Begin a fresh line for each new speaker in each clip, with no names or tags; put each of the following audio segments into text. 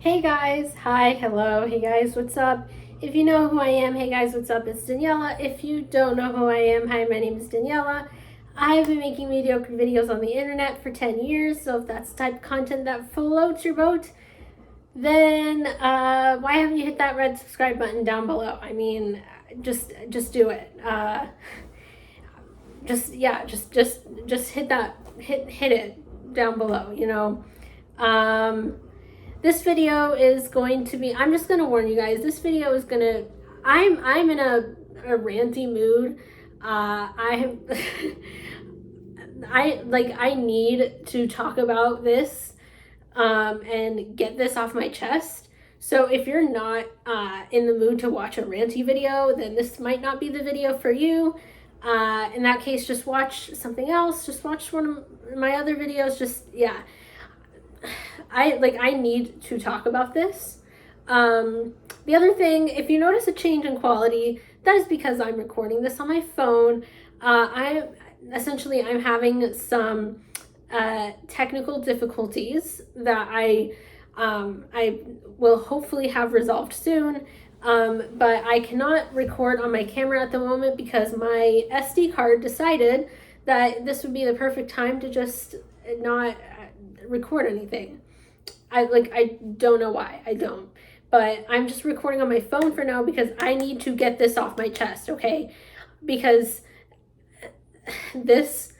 Hey guys, hi, hello, hey guys, what's up? If you know who I am, hey guys, what's up? It's Daniela. If you don't know who I am, hi, my name is Daniela. I've been making mediocre videos on the internet for 10 years, so if that's the type of content that floats your boat, then why haven't you hit that red subscribe button down below? I mean, just do it. Just hit that, hit it down below, you know. This video is going to be, I'm just going to warn you guys, this video is going to, I'm in a ranty mood. I need to talk about this and get this off my chest. So if you're not in the mood to watch a ranty video, then this might not be the video for you. In that case, just watch something else. Just watch one of my other videos. I need to talk about this. The other thing, if you notice a change in quality, that is because I'm recording this on my phone. I'm having some technical difficulties that I will hopefully have resolved soon. But I cannot record on my camera at the moment because my SD card decided that this would be the perfect time to just not record anything. I don't know why. I don't. But I'm just recording on my phone for now because I need to get this off my chest, okay? Because this,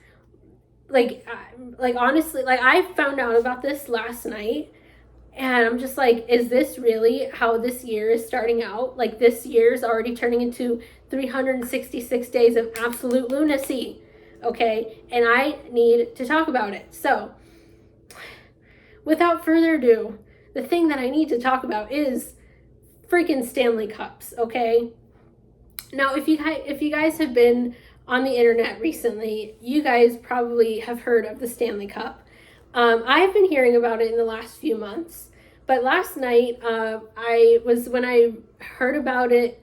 honestly, I found out about this last night, and I'm just like, is this really how this year is starting out? Like, this year is already turning into 366 days of absolute lunacy, okay? And I need to talk about it. So, without further ado, the thing that I need to talk about is freaking Stanley Cups, okay? Now, if you guys have been on the internet recently, you guys probably have heard of the Stanley Cup. I've been hearing about it in the last few months, but last night when I heard about it,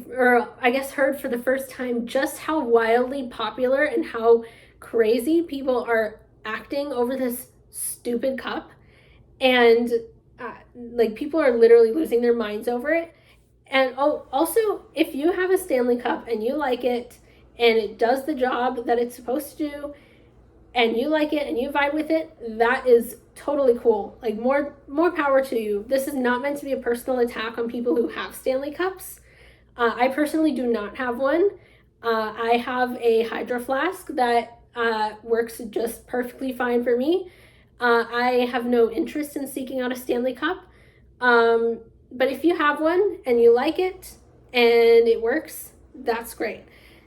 or I guess heard for the first time just how wildly popular and how crazy people are acting over this stupid cup, and people are literally losing their minds over it. And also, if you have a Stanley Cup and you like it and it does the job that it's supposed to do and you like it and you vibe with it, that is totally cool. Like, more power to you. This is not meant to be a personal attack on people who have Stanley Cups. I personally do not have one. I have a Hydro Flask that works just perfectly fine for me. I have no interest in seeking out a Stanley Cup. But if you have one and you like it and it works, that's great.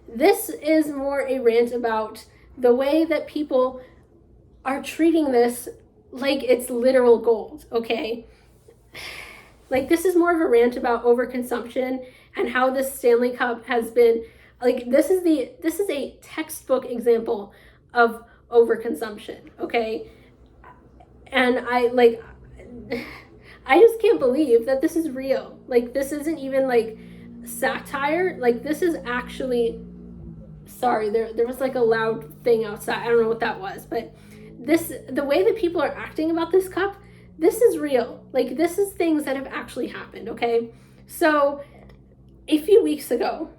This is more a rant about the way that people are treating this like it's literal gold, okay? Like, this is more of a rant about overconsumption and how this Stanley Cup has been, this is a textbook example of overconsumption, okay? And I just can't believe that this is real. Like, this isn't even satire. Like, this is actually, sorry, there was a loud thing outside. I don't know what that was, but the way that people are acting about this cup, this is real. Like, this is things that have actually happened, okay? So a few weeks ago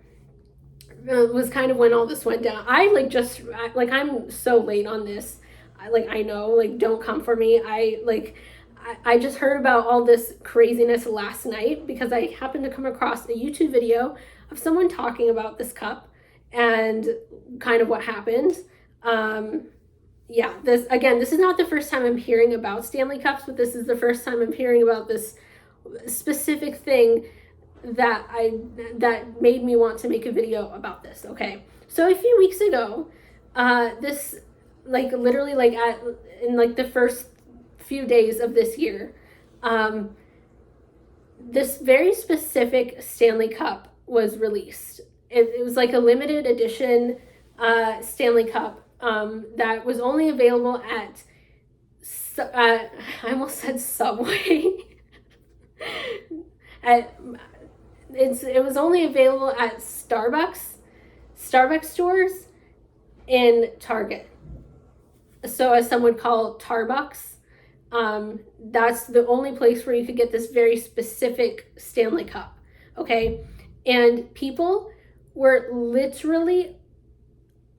was kind of when all this went down. I'm so late on this. I know, don't come for me. I just heard about all this craziness last night because I happened to come across a YouTube video of someone talking about this cup and kind of what happened. This is not the first time I'm hearing about Stanley Cups, but this is the first time I'm hearing about this specific thing that made me want to make a video about this, okay? So a few weeks ago, this, literally, in the first few days of this year, this very specific Stanley Cup was released. It was a limited edition Stanley Cup that was only available at I almost said Subway. It was only available at Starbucks stores in Target. So, as some would call Tarbucks, That's the only place where you could get this very specific Stanley Cup, okay? And people were literally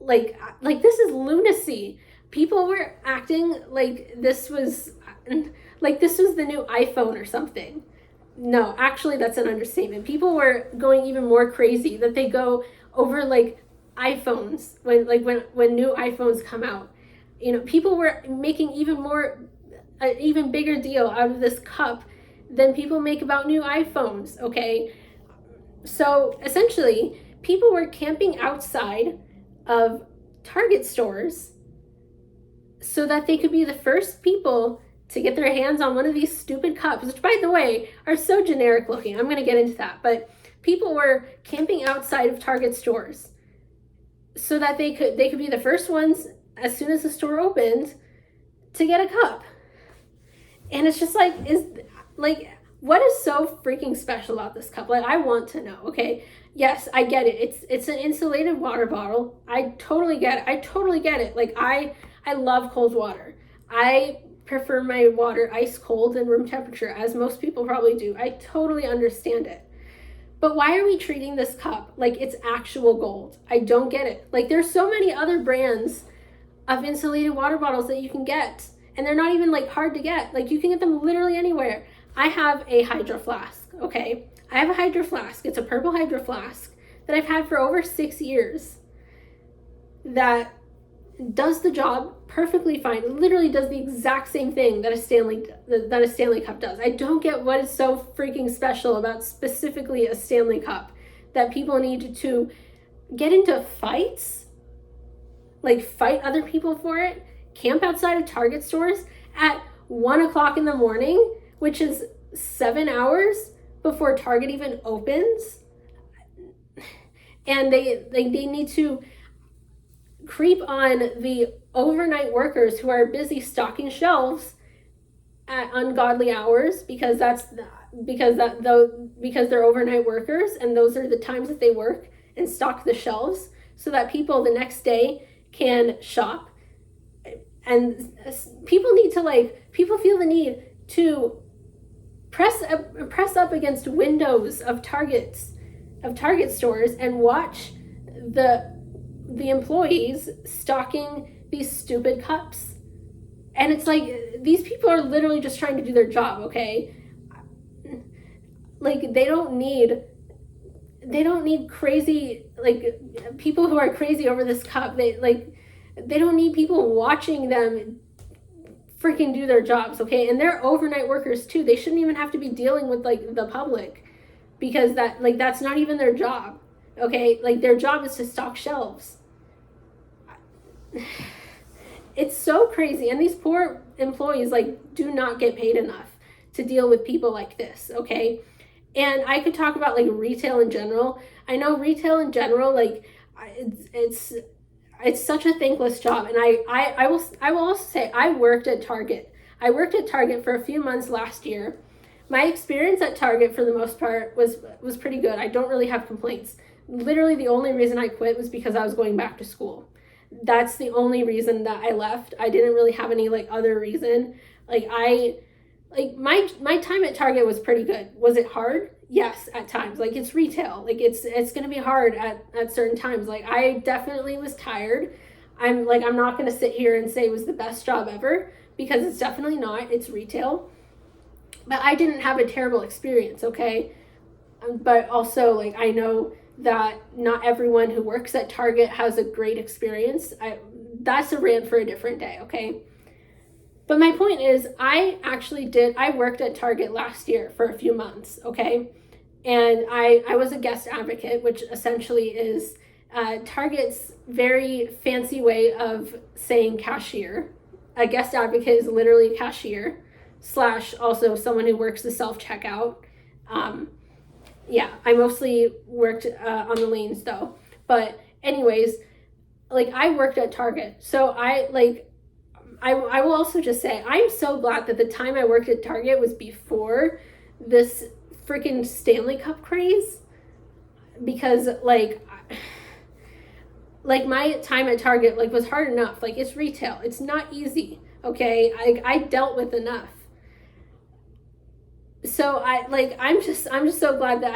like this is lunacy. People were acting like this was the new iPhone or something. No, actually that's an understatement. People were going even more crazy, that they go over like iPhones when new iPhones come out. You know, people were making an even bigger deal out of this cup than people make about new iPhones, okay? So essentially, people were camping outside of Target stores so that they could be the first people to get their hands on one of these stupid cups, which, by the way, are so generic looking. I'm going to get into that. But people were camping outside of Target stores so that they could be the first ones, as soon as the store opened, to get a cup. And it's just like, what is so freaking special about this cup? Like, I want to know, okay? Yes, I get it. It's an insulated water bottle. I totally get it. Like, I love cold water. I prefer my water ice cold and room temperature, as most people probably do. I totally understand it. But why are we treating this cup like it's actual gold? I don't get it. Like, there's so many other brands of insulated water bottles that you can get, and they're not even like hard to get. Like, you can get them literally anywhere. I have a Hydro Flask, okay? I have a Hydro Flask. It's a purple Hydro Flask that I've had for over 6 years that does the job perfectly fine. It literally does the exact same thing that a Stanley Cup does. I don't get what is so freaking special about specifically a Stanley Cup that people need to get into fights, like fight other people for it, camp outside of Target stores at 1 o'clock in the morning, which is 7 hours before Target even opens. And they need to creep on the overnight workers who are busy stocking shelves at ungodly hours because they're overnight workers, and those are the times that they work and stock the shelves so that people the next day can shop. And people feel the need to press up against windows of Target stores and watch the employees stocking these stupid cups. And it's like, these people are literally just trying to do their job, okay? Like, they don't need crazy, like, people who are crazy over this cup. They don't need people watching them freaking do their jobs, okay? And they're overnight workers too. They shouldn't even have to be dealing with like the public, because that's not even their job, okay? Like, their job is to stock shelves. It's so crazy. And these poor employees do not get paid enough to deal with people like this, okay? And I could talk about like retail in general. I know retail in general, like, it's such a thankless job. And I will also say, I worked at Target. I worked at Target for a few months last year. My experience at Target, for the most part, was pretty good. I don't really have complaints. Literally, the only reason I quit was because I was going back to school. That's the only reason that I left. I didn't really have any like other reason. My time at Target was pretty good. Was it hard? Yes, at times. Like, it's retail. Like, it's going to be hard at certain times. Like, I definitely was tired. I'm not going to sit here and say it was the best job ever, because it's definitely not. It's retail. But I didn't have a terrible experience, okay? But also, like, I know that not everyone who works at Target has a great experience. That's a rant for a different day, okay? But my point is, I worked at Target last year for a few months, okay? And I was a guest advocate, which essentially is Target's very fancy way of saying cashier. A guest advocate is literally a cashier / also someone who works the self-checkout. I mostly worked on the lanes though. But anyways, like, I worked at Target. So I will also just say, I'm so glad that the time I worked at Target was before this freaking Stanley Cup craze, because like my time at Target was hard enough. Like, it's retail. It's not easy. okay? I dealt with enough. So I'm just so glad that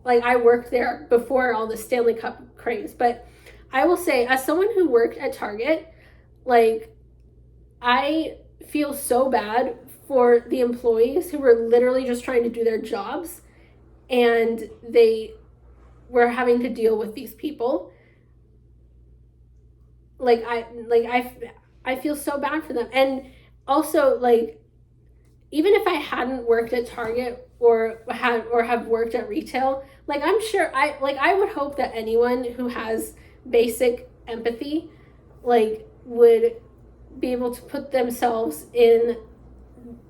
I worked there before all the Stanley Cup craze. But I will say, as someone who worked at Target, like, I feel so bad for the employees who were literally just trying to do their jobs, and they were having to deal with these people. I feel so bad for them. And also, like, even if I hadn't worked at Target or have worked at retail, like, I'm sure I would hope that anyone who has basic empathy, like, would be able to put themselves in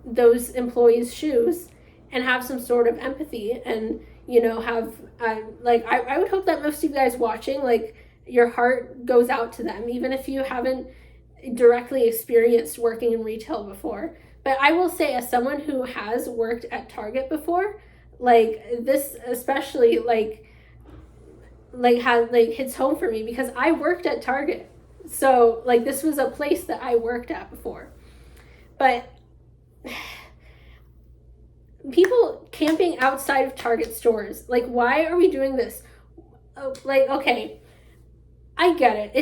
those employees' shoes and have some sort of empathy, and, you know, have I would hope that most of you guys watching, like, your heart goes out to them, even if you haven't directly experienced working in retail before. But I will say, as someone who has worked at Target before, like, this especially hits home for me, because I worked at Target. So, like, this was a place that I worked at before. But people camping outside of Target stores, like, why are we doing this? Like, okay, I get it.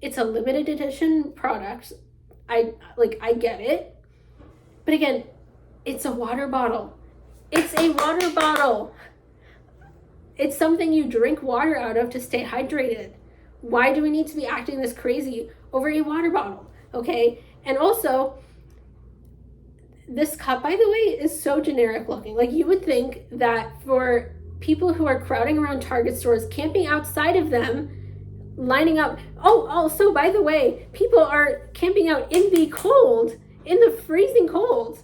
It's a limited edition product. I get it. But again, it's a water bottle. It's a water bottle. It's something you drink water out of to stay hydrated. Why do we need to be acting this crazy over a water bottle? Okay? And also, this cup, by the way, is so generic looking. Like, you would think that for people who are crowding around Target stores, camping outside of them, lining up. Oh, also, by the way, people are camping out in the cold, in the freezing cold.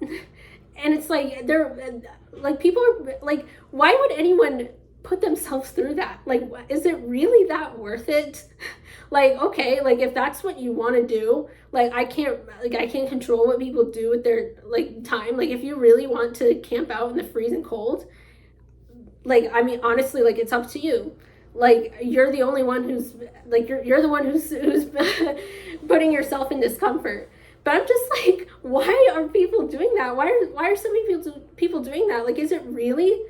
And it's like, they're like, people are like, why would anyone put themselves through that? Like, is it really that worth it? Like, okay, like, if that's what you want to do, like, I can't control what people do with their, like, time. Like, if you really want to camp out in the freezing cold, like, I mean, honestly, like, it's up to you. Like, you're the only one who's, like, you're the one who's putting yourself in discomfort. But I'm just like, why are people doing that? Why are so many people doing that? Like, is it really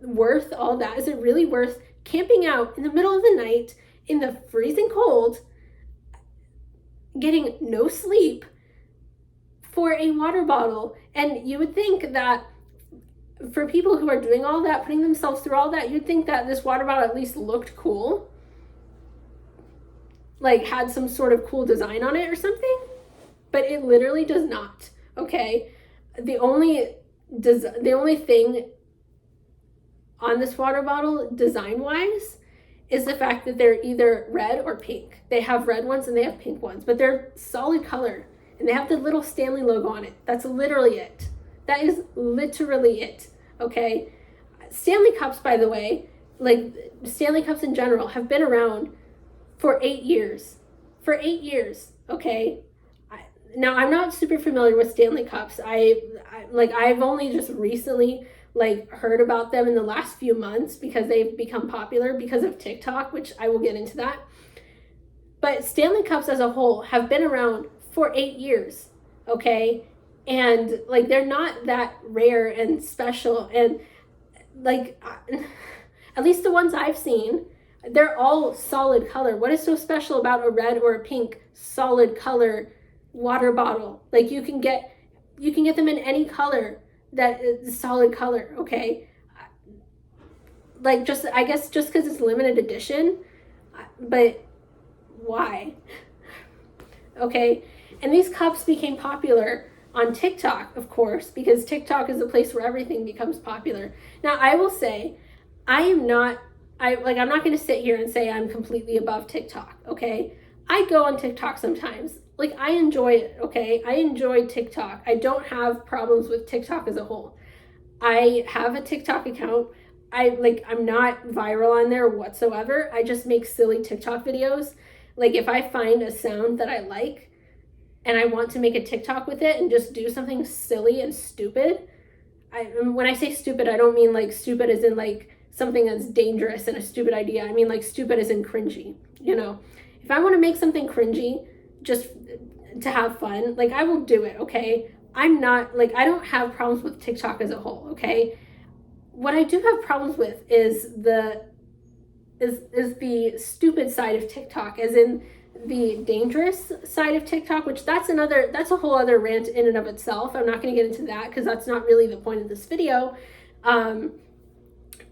worth all that? Is it really worth camping out in the middle of the night in the freezing cold, getting no sleep for a water bottle? And you would think that for people who are doing all that, putting themselves through all that, you'd think that this water bottle at least looked cool, like, had some sort of cool design on it or something. But it literally does not. Okay, the only thing on this water bottle, design-wise, is the fact that they're either red or pink. They have red ones and they have pink ones, but they're solid color, and they have the little Stanley logo on it. That's literally it. That is literally it. Okay, Stanley Cups, by the way, like, Stanley Cups in general, have been around for 8 years. For 8 years. Okay. Now, I'm not super familiar with Stanley Cups. I've only just recently, like, heard about them in the last few months because they've become popular because of TikTok, which I will get into that. But Stanley Cups as a whole have been around for 8 years, okay? And, like, they're not that rare and special. And, like, at least the ones I've seen, they're all solid color. What is so special about a red or a pink solid color water bottle? Like, you can get them in any color that is solid color, okay? Like, I guess just because it's limited edition, but why? Okay, and these cups became popular on TikTok, of course, because TikTok is a place where everything becomes popular. Now, I will say, I'm not going to sit here and say I'm completely above TikTok, okay? I go on TikTok sometimes. Like, I enjoy it, okay? I enjoy TikTok. I don't have problems with TikTok as a whole. I have a TikTok account. I'm not viral on there whatsoever. I just make silly TikTok videos. Like, if I find a sound that I like and I want to make a TikTok with it and just do something silly and stupid, when I say stupid, I don't mean, like, stupid as in, like, something that's dangerous and a stupid idea. I mean, like, stupid as in cringy, you know? If I want to make something cringy just to have fun, like, I will do it, okay? I'm not, like, I don't have problems with TikTok as a whole, okay? What I do have problems with is the stupid side of TikTok, as in the dangerous side of TikTok, which that's a whole other rant in and of itself. I'm not going to get into that because that's not really the point of this video.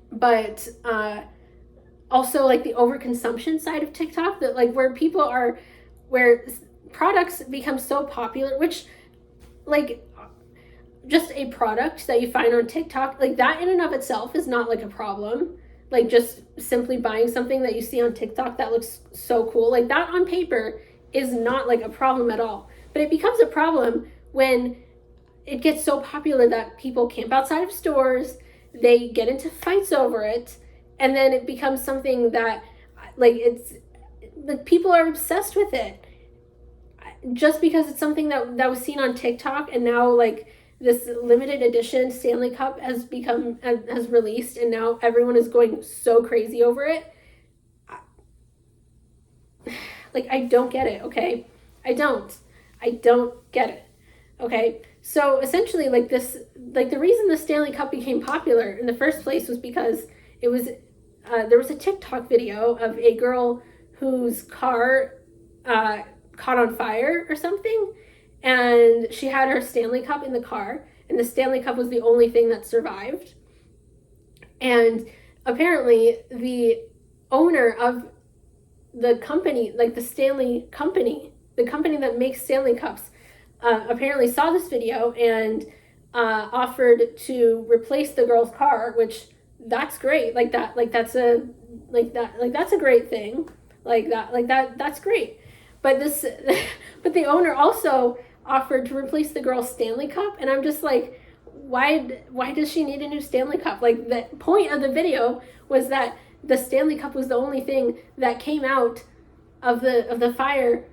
But also, like, the overconsumption side of TikTok, that, like, where products become so popular, which, like, just a product that you find on TikTok, like, that in and of itself is not, like, a problem. Like, just simply buying something that you see on TikTok that looks so cool, like, that on paper is not, like, a problem at all. But it becomes a problem when it gets so popular that people camp outside of stores, they get into fights over it, and then it becomes something that, like, people are obsessed with it just because it's something that was seen on TikTok, and now, like, this limited edition Stanley Cup has released, and now everyone is going so crazy over it. Like, I don't get it, okay? I don't get it, okay? So essentially, like, the reason the Stanley Cup became popular in the first place was because there was a TikTok video of a girl whose car caught on fire or something, and she had her Stanley Cup in the car, and the Stanley Cup was the only thing that survived. And apparently the owner of the company, like the Stanley company, the company that makes Stanley Cups, apparently saw this video and offered to replace the girl's car, which, that's great. That's a great thing. That's great. But the owner also offered to replace the girl's Stanley Cup, and I'm just like, why does she need a new Stanley Cup? Like, the point of the video was that the Stanley Cup was the only thing that came out of the fire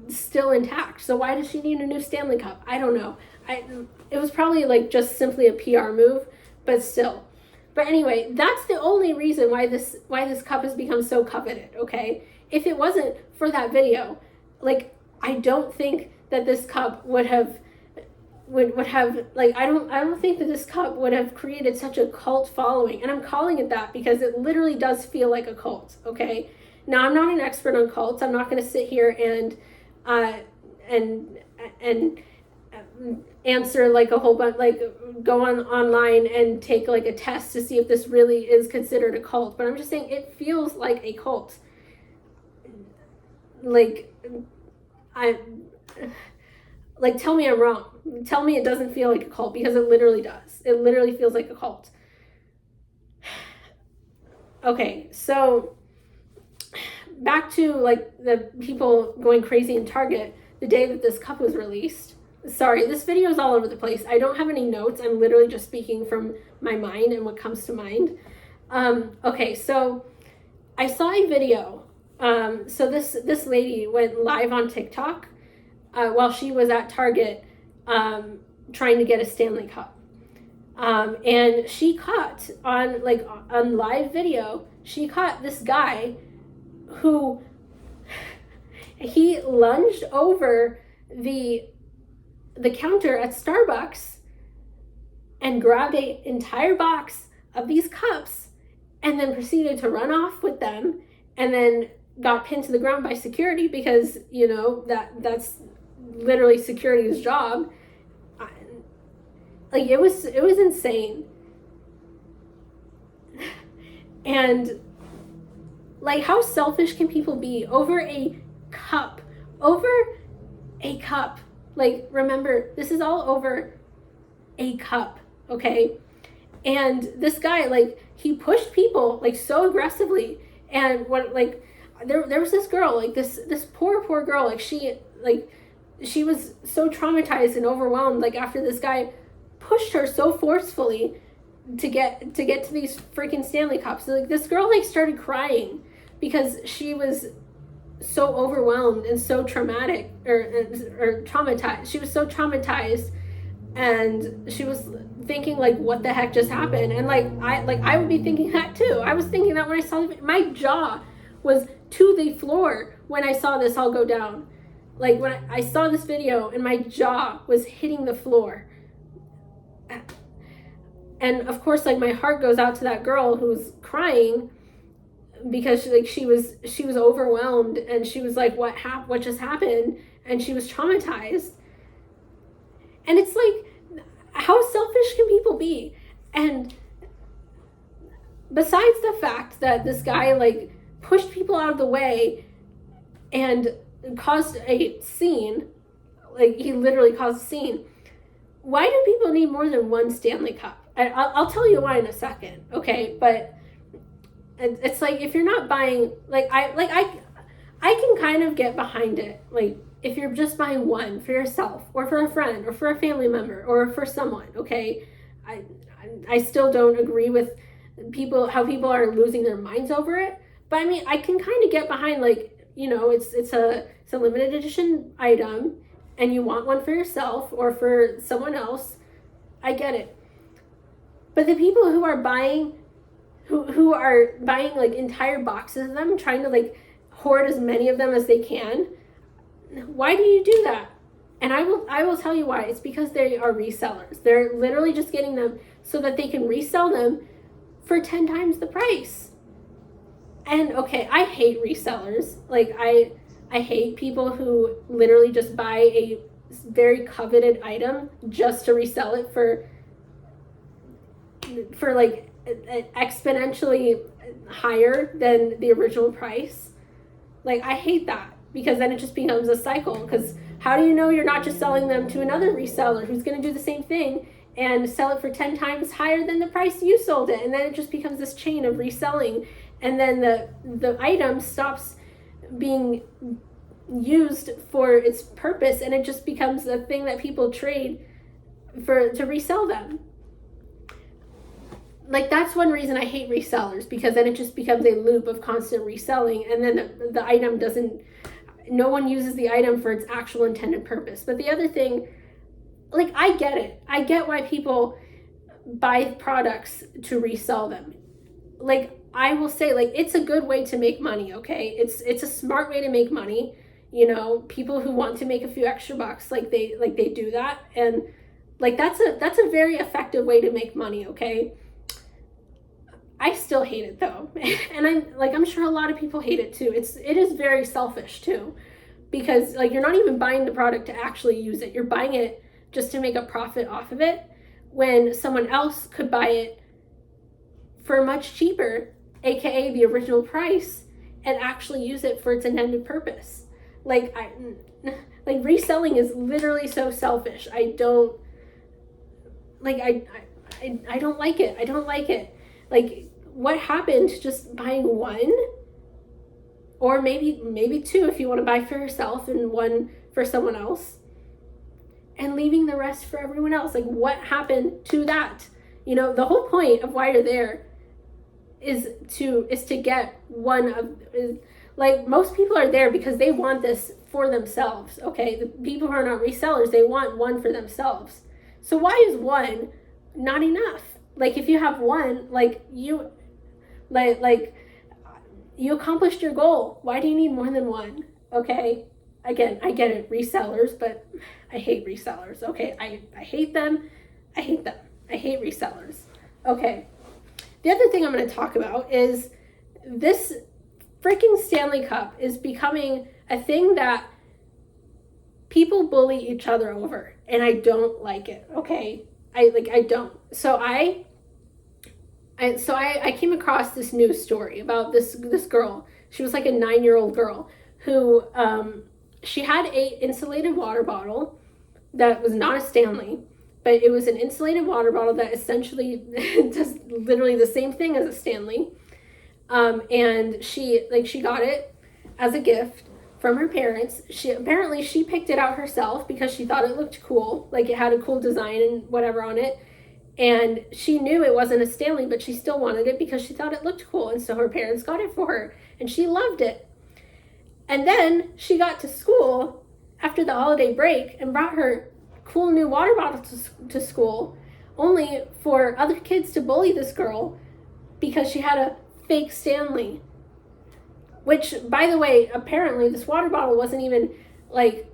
still intact. So why does she need a new Stanley Cup? I don't know. It was probably, like, just simply a PR move, but still. But anyway, that's the only reason why this cup has become so coveted, okay? If it wasn't for that video, like, I don't think that this cup would have like, I don't think that this cup would have created such a cult following. And I'm calling it that because it literally does feel like a cult, okay? Now, I'm not an expert on cults. I'm not going to sit here and answer, like, a whole bunch, like, go online and take, like, a test to see if this really is considered a cult. But I'm just saying it feels like a cult. Tell me I'm wrong. Tell me it doesn't feel like a cult, because it literally does. It literally feels like a cult. Okay, so back to, like, the people going crazy in Target the day that this cup was released. Sorry, this video is all over the place. I don't have any notes. I'm literally just speaking from my mind and what comes to mind. Okay, so I saw a video. So this lady went live on TikTok while she was at Target trying to get a Stanley Cup. And she caught on live video, she caught this guy who he lunged over the counter at Starbucks and grabbed an entire box of these cups and then proceeded to run off with them, and then got pinned to the ground by security, because, you know, that's literally security's job. Like, it was insane. And, like, how selfish can people be over a cup? Like, remember, this is all over a cup, okay? And this guy, like, he pushed people, like, so aggressively. And what, like, there was this girl, like, this poor girl, like, she was so traumatized and overwhelmed, like, after this guy pushed her so forcefully to get to these freaking Stanley Cups. So, like, this girl, like, started crying because she was so overwhelmed and so traumatic or traumatized. She was so traumatized, and she was thinking, like, what the heck just happened? And, like, I would be thinking that too. I was thinking that when I saw my jaw was to the floor when I saw this all go down. Like, when I saw this video and my jaw was hitting the floor. And of course, like, my heart goes out to that girl who's crying because she was overwhelmed, and she was like, what just happened? And she was traumatized. And it's like, how selfish can people be? And besides the fact that this guy, like, pushed people out of the way and caused a scene, like, he literally caused a scene, why do people need more than one Stanley Cup? I'll tell you why in a second, okay? But it's like, if you're not buying, I can kind of get behind it. Like, if you're just buying one for yourself or for a friend or for a family member or for someone, okay? I still don't agree with how people are losing their minds over it. But I mean, I can kind of get behind, like, you know, it's a limited edition item and you want one for yourself or for someone else. I get it. But the people who are buying like entire boxes of them, trying to like hoard as many of them as they can, why do you do that? And I will tell you why. It's because they are resellers. They're literally just getting them so that they can resell them for 10 times the price. And okay, I hate resellers. Like, I hate people who literally just buy a very coveted item just to resell it for like exponentially higher than the original price. Like, I hate that, because then it just becomes a cycle. Because how do you know you're not just selling them to another reseller who's going to do the same thing and sell it for 10 times higher than the price you sold it? And then it just becomes this chain of reselling, and then the item stops being used for its purpose, and it just becomes a thing that people trade to resell them. Like, that's one reason I hate resellers, because then it just becomes a loop of constant reselling, and then the item no one uses the item for its actual intended purpose. But the other thing, like, I get it. I get why people buy products to resell them. Like, I will say, like, it's a good way to make money, okay? It's a smart way to make money. You know, people who want to make a few extra bucks, like they do that. And like, that's a very effective way to make money, okay? I still hate it though. And I'm sure a lot of people hate it too. It is very selfish too, because like, you're not even buying the product to actually use it. You're buying it just to make a profit off of it, when someone else could buy it for much cheaper, aka the original price, and actually use it for its intended purpose. Like, reselling is literally so selfish. I don't like it. I don't like it. Like, what happened to just buying one, or maybe two if you want to buy for yourself and one for someone else, and leaving the rest for everyone else? Like, what happened to that? You know, the whole point of why you're there is to get like, most people are there because they want this for themselves, okay? The people who are not resellers, they want one for themselves. So why is one not enough? Like, if you have one, like, you accomplished your goal. Why do you need more than one? Okay? Again, I get it, resellers, but I hate resellers, okay? I hate them. I hate resellers. Okay. The other thing I'm going to talk about is this freaking Stanley Cup is becoming a thing that people bully each other over, and I don't like it, okay? I don't. So I came across this news story about this girl. She was like a 9-year-old girl who, she had a insulated water bottle that was not a Stanley, but it was an insulated water bottle that essentially does literally the same thing as a Stanley. And she got it as a gift from her parents. She picked it out herself because she thought it looked cool. Like, it had a cool design and whatever on it. And she knew it wasn't a Stanley, but she still wanted it because she thought it looked cool. And so her parents got it for her, and she loved it. And then she got to school after the holiday break and brought her cool new water bottle to school, only for other kids to bully this girl because she had a fake Stanley. which, by the way, apparently this water bottle wasn't even like,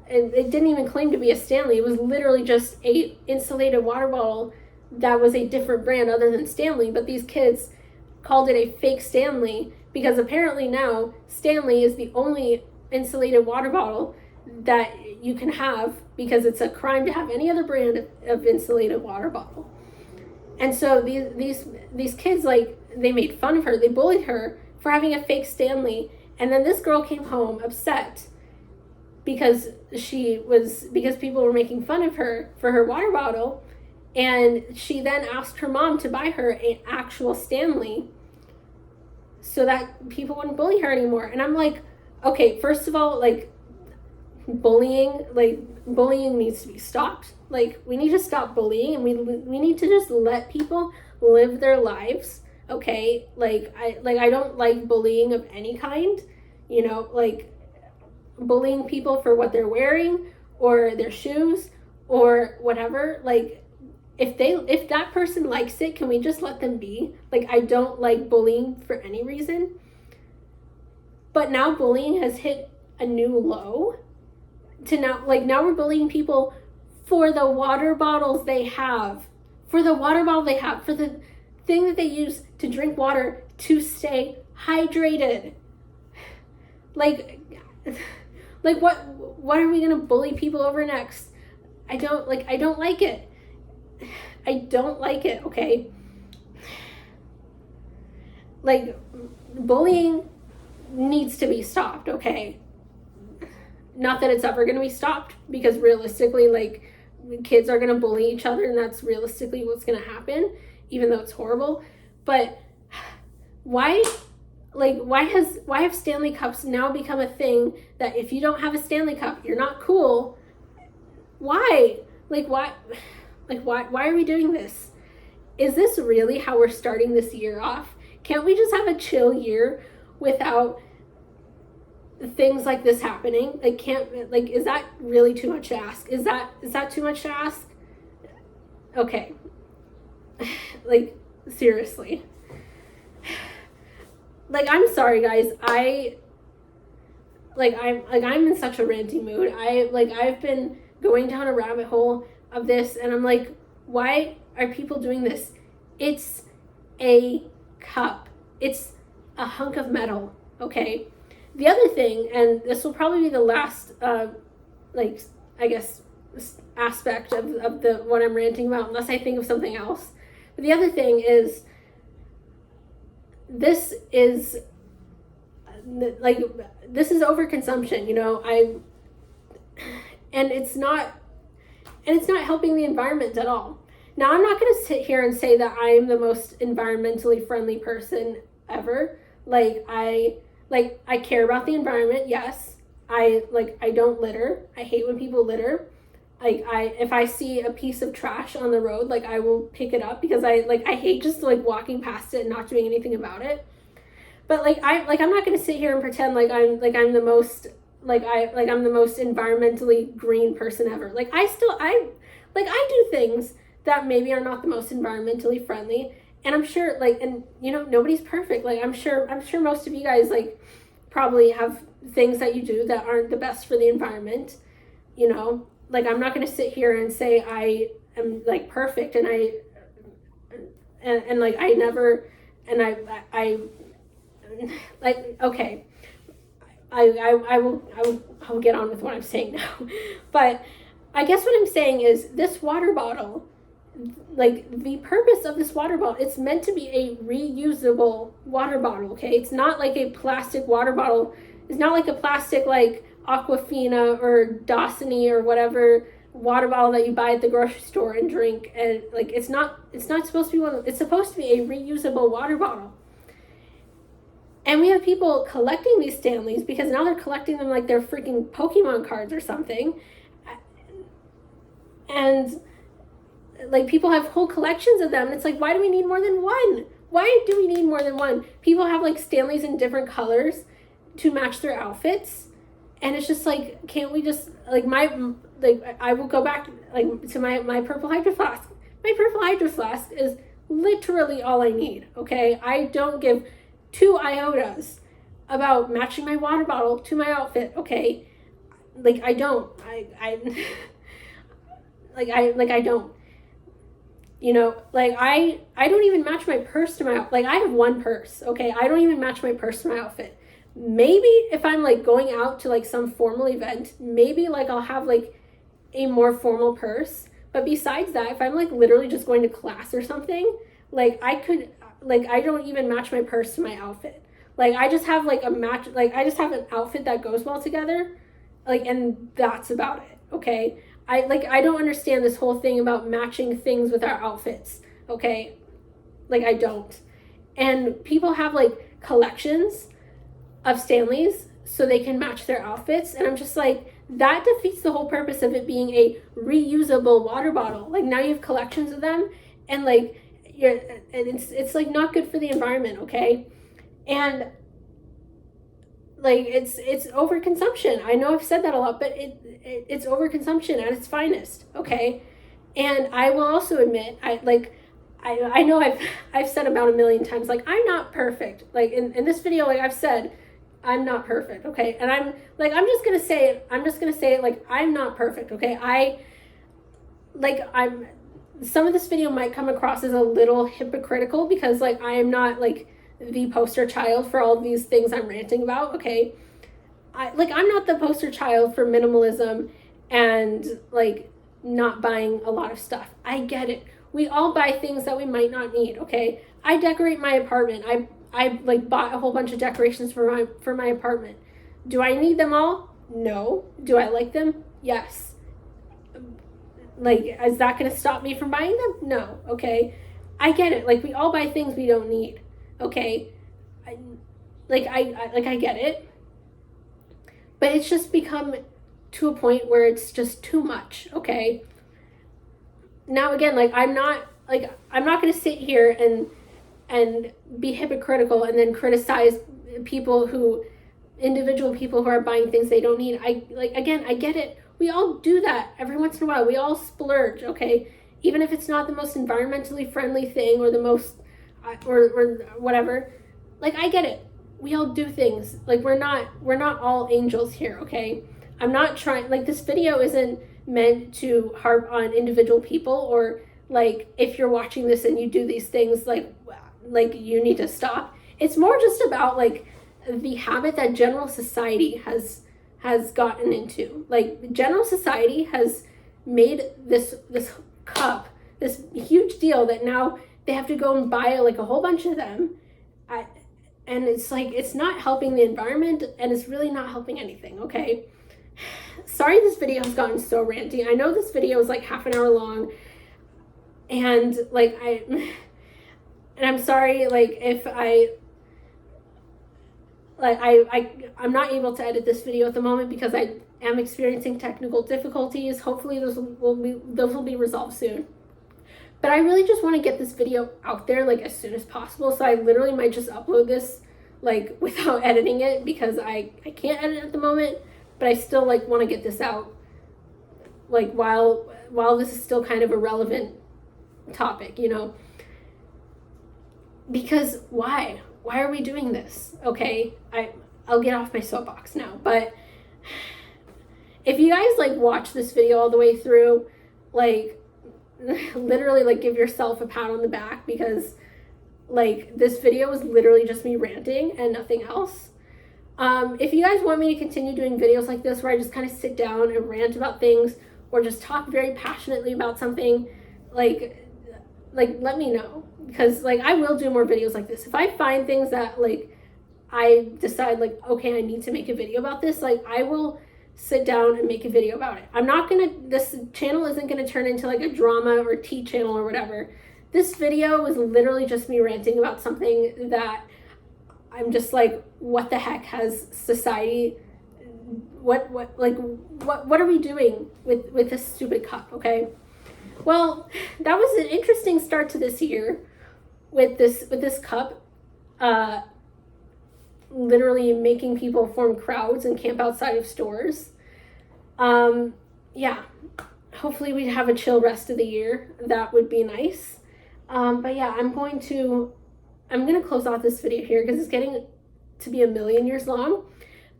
it didn't even claim to be a Stanley. It was literally just a insulated water bottle that was a different brand other than Stanley, but these kids called it a fake Stanley because apparently now Stanley is the only insulated water bottle that you can have, because it's a crime to have any other brand of insulated water bottle. And so these kids, like, they made fun of her, they bullied her for having a fake Stanley, and then this girl came home upset because people were making fun of her for her water bottle, and she then asked her mom to buy her an actual Stanley so that people wouldn't bully her anymore. And I'm like, okay, first of all, like, bullying needs to be stopped. Like, we need to stop bullying, and we need to just let people live their lives. Okay, I don't like bullying of any kind, you know, like bullying people for what they're wearing or their shoes or whatever. Like, if that person likes it, can we just let them be? Like, I don't like bullying for any reason. But now bullying has hit a new low to now we're bullying people for the water bottles they have, for the thing that they use to drink water to stay hydrated. Like what are we gonna bully people over next? I don't like it. I don't like it, okay? Like, bullying needs to be stopped, okay? Not that it's ever gonna be stopped, because realistically, like, kids are gonna bully each other, and that's realistically what's gonna happen, even though it's horrible. But why have Stanley Cups now become a thing that if you don't have a Stanley Cup, you're not cool? Why? Why are we doing this? Is this really how we're starting this year off? Can't we just have a chill year without things like this happening? Is that really too much to ask? Is that too much to ask? Okay. Like, seriously. Like, I'm sorry, guys. I'm in such a ranty mood. I've been going down a rabbit hole of this, and I'm like, why are people doing this? It's a cup. It's a hunk of metal, okay? The other thing, and this will probably be the last, I guess, aspect of the what I'm ranting about, unless I think of something else. But the other thing is, this is overconsumption, you know. And it's not helping the environment at all. Now, I'm not going to sit here and say that I am the most environmentally friendly person ever. I care about the environment, yes. I don't litter. I hate when people litter. If I see a piece of trash on the road, I will pick it up, because I hate just walking past it and not doing anything about it. But I'm not going to sit here and pretend I'm the most I'm the most environmentally green person ever. I do things that maybe are not the most environmentally friendly, and I'm sure and you know, nobody's perfect. I'm sure most of you guys probably have things that you do that aren't the best for the environment, you know. I'm not going to sit here and say I am perfect, and I never, and I okay. I will get on with what I'm saying now. But I guess what I'm saying is, this water bottle, the purpose of this water bottle, it's meant to be a reusable water bottle, okay? It's not like a plastic water bottle. It's not like a plastic Aquafina or Dasani or whatever water bottle that you buy at the grocery store and drink. And it's not supposed to be one. It's supposed to be a reusable water bottle. And we have people collecting these Stanleys because now they're collecting them like they're freaking Pokemon cards or something. And people have whole collections of them. And it's why do we need more than one? Why do we need more than one? People have Stanleys in different colors to match their outfits. And it's just can't we just I will go back to my purple hydro flask. My purple hydro flask is literally all I need, okay? I don't give 2 iotas about matching my water bottle to my outfit, okay? Like, I don't. I don't. You know, like, I don't even match my purse to my outfit. Like, I have one purse, okay? I don't even match my purse to my outfit. Maybe if I'm, like, going out to, like, some formal event, maybe, like, I'll have, like, a more formal purse. But besides that, if I'm, like, literally just going to class or something, like, I don't even match my purse to my outfit. Like, I just have, like, I just have an outfit that goes well together, like, and that's about it, okay? I don't understand this whole thing about matching things with our outfits, okay? Like, I don't. And people have, like, collections of Stanleys so they can match their outfits, and I'm just like, that defeats the whole purpose of it being a reusable water bottle. Like, now you have collections of them, and, like, it's like, not good for the environment, okay? And, like, it's overconsumption. I know I've said that a lot, but it's overconsumption at its finest, okay? And I will also admit, I know I've said about 1,000,000 times, like, I'm not perfect. Like, in this video, like, I've said, I'm not perfect, okay? And I'm just gonna say it, like, I'm not perfect, okay? Some of this video might come across as a little hypocritical because, like, I am not, like, the poster child for all these things I'm ranting about, okay? I'm not the poster child for minimalism and, like, not buying a lot of stuff. I get it. We all buy things that we might not need, okay? I decorate my apartment. I like, bought a whole bunch of decorations for my apartment. Do I need them all? No. Do I like them? Yes. Like, is that going to stop me from buying them? No, okay? I get it. Like, we all buy things we don't need, okay? I get it. But it's just become to a point where it's just too much, okay? Now, again, like, I'm not going to sit here and be hypocritical and then criticize individual people who are buying things they don't need. I get it. We all do that every once in a while. We all splurge, okay? Even if it's not the most environmentally friendly thing or the most, or whatever. Like, I get it. We all do things. Like, we're not all angels here, okay? I'm not trying, like, this video isn't meant to harp on individual people or, like, if you're watching this and you do these things, like you need to stop. It's more just about, like, the habit that general society has gotten into. Like, general society has made this cup this huge deal that now they have to go and buy, like, a whole bunch of them. And it's like, it's not helping the environment, and it's really not helping anything, okay? Sorry this video has gotten so ranty. I know this video is like half an hour long, and, like, I'm sorry, like, if I'm not able to edit this video at the moment because I am experiencing technical difficulties. Hopefully those will be resolved soon. But I really just want to get this video out there, like, as soon as possible. So I literally might just upload this, like, without editing it because I can't edit at the moment. But I still, like, want to get this out, like, while this is still kind of a relevant topic, you know? Because why? Why are we doing this? Okay, I'll get off my soapbox now. But if you guys, like, watch this video all the way through, like, literally, like, give yourself a pat on the back because, like, this video was literally just me ranting and nothing else. If you guys want me to continue doing videos like this where I just kind of sit down and rant about things or just talk very passionately about something, like let me know, because, like, I will do more videos like this. If I find things that, like, I decide, like, okay, I need to make a video about this, like, I will sit down and make a video about it. This channel isn't gonna turn into, like, a drama or tea channel or whatever. This video was literally just me ranting about something that I'm just like, what the heck has society, what are we doing with this stupid cup, okay? Well, that was an interesting start to this year with this cup, literally making people form crowds and camp outside of stores. Yeah, hopefully we have a chill rest of the year. That would be nice. But yeah, I'm gonna close out this video here because it's getting to be a million years long.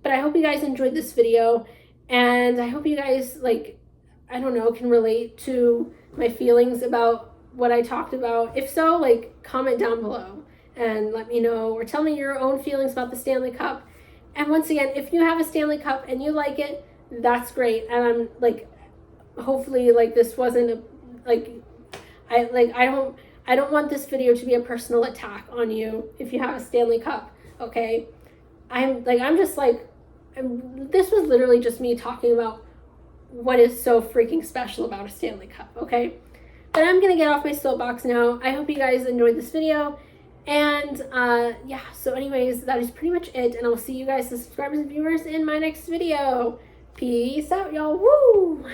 But I hope you guys enjoyed this video, and I hope you guys, like, I don't know, can relate to my feelings about what I talked about. If so, like, comment down below and let me know, or tell me your own feelings about the Stanley Cup. And once again, if you have a Stanley Cup and you like it, that's great. And I'm like, hopefully, like, this wasn't a, like, I don't want this video to be a personal attack on you if you have a Stanley Cup, okay? This was literally just me talking about what is so freaking special about a Stanley Cup, okay? But I'm gonna get off my soapbox now. I hope you guys enjoyed this video. And yeah, so anyways, that is pretty much it. And I will see you guys, the subscribers and viewers, in my next video. Peace out, y'all. Woo!